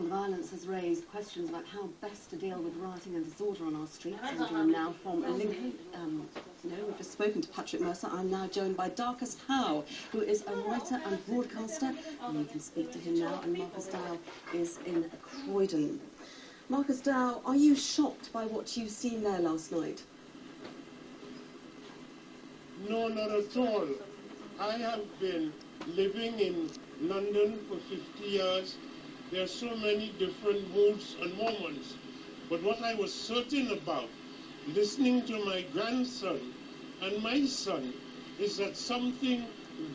Well, the violence has raised questions about how best to deal with rioting and disorder on our streets. I'm joined now from Lincoln. We've just spoken to Patrick Mercer. I'm now joined by Darcus Howe, who is a writer and broadcaster. And you can speak to him now. And Marcus Dow is in Croydon. Marcus Dow, are you shocked by what you've seen there last night? No, not at all. I have been living in London for 50 years. There are so many different moods and moments. But what I was certain about, listening to my grandson and my son, is that something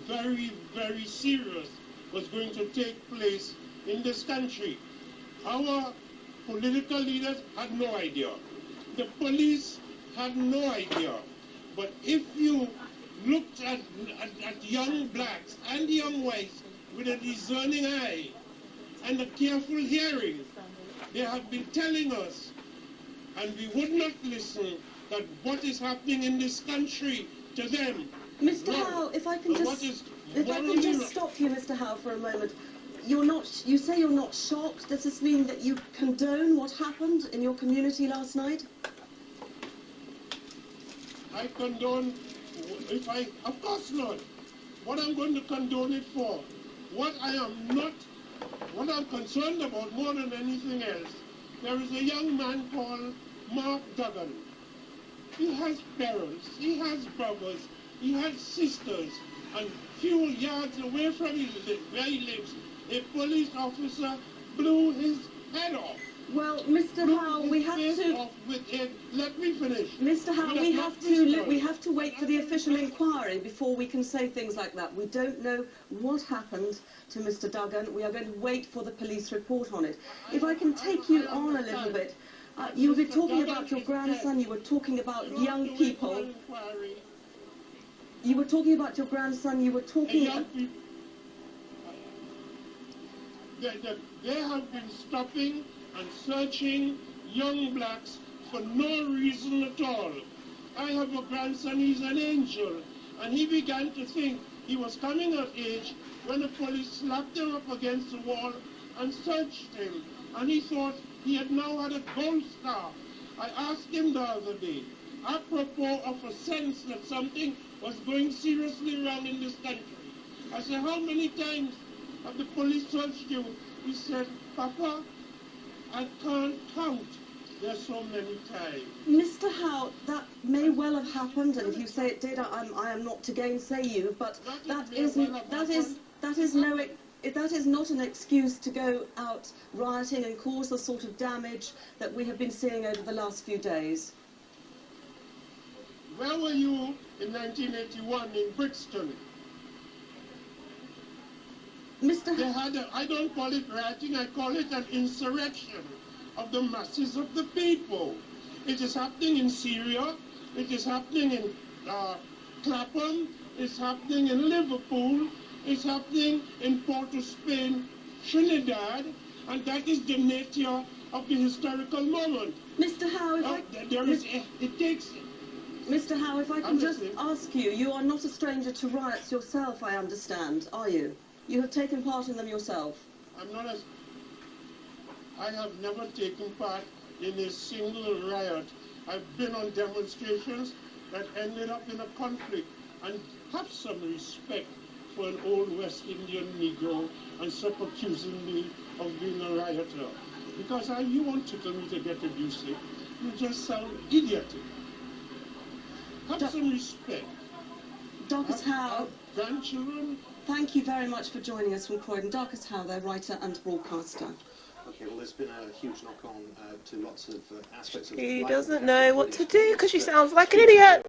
very, very serious was going to take place in this country. Our political leaders had no idea. The police had no idea. But if you looked at young blacks and young whites with a discerning eye and a careful hearing, they have been telling us, and we would not listen, that what is happening in this country to them. Mr. Howe, if I can just stop you, Mr. Howe, for a moment. You say you're not shocked. Does this mean that you condone what happened in your community last night? I condone, of course not. What I'm going to condone it for, what I'm concerned about more than anything else, there is a young man called Mark Duggan. He has parents, he has brothers, he has sisters, and few yards away from where he lives, a police officer blew his head off. Well, Mr. Howe, we have to. Let me finish. Mr. Howe, we have to wait for the official inquiry before we can say things like that. We don't know what happened to Mr. Duggan. We are going to wait for the police report on it. If I can take you on a little bit, you were talking about your grandson. You were talking about young people. You were talking about your grandson. You were talking. They have been stopping and searching young blacks for no reason at all. I have a grandson, he's an angel, and he began to think he was coming of age when the police slapped him up against the wall and searched him, and he thought he had now had a gold star. I asked him the other day, apropos of a sense that something was going seriously wrong in this country. I said, how many times have the police searched you? He said, Papa, I can't count. There's so many times. Mr. Howe, that may well have happened, and if you say it did, I am not to gainsay you. But that is not an excuse to go out rioting and cause the sort of damage that we have been seeing over the last few days. Where were you in 1981 in Brixton? Mr. I don't call it rioting, I call it an insurrection of the masses of the people. It is happening in Syria, it is happening in Clapham, it's happening in Liverpool, it's happening in Port of Spain, Trinidad, and that is the nature of the historical moment. Mr. Howe, Mr. Howe, if I can just ask you, you are not a stranger to riots yourself, I understand, are you? You have taken part in them yourself. I have never taken part in a single riot. I've been on demonstrations that ended up in a conflict, and have some respect for an old West Indian Negro and stop accusing me of being a rioter. Because you won't tickle me to get abusive. You just sound idiotic. Have some respect. Darcus Howe. Grandchildren. Thank you very much for joining us from Croydon. Darcus Howe, their writer and broadcaster. Okay, well, there's been a huge knock-on to lots of aspects of She doesn't know what to do because she sounds like an idiot.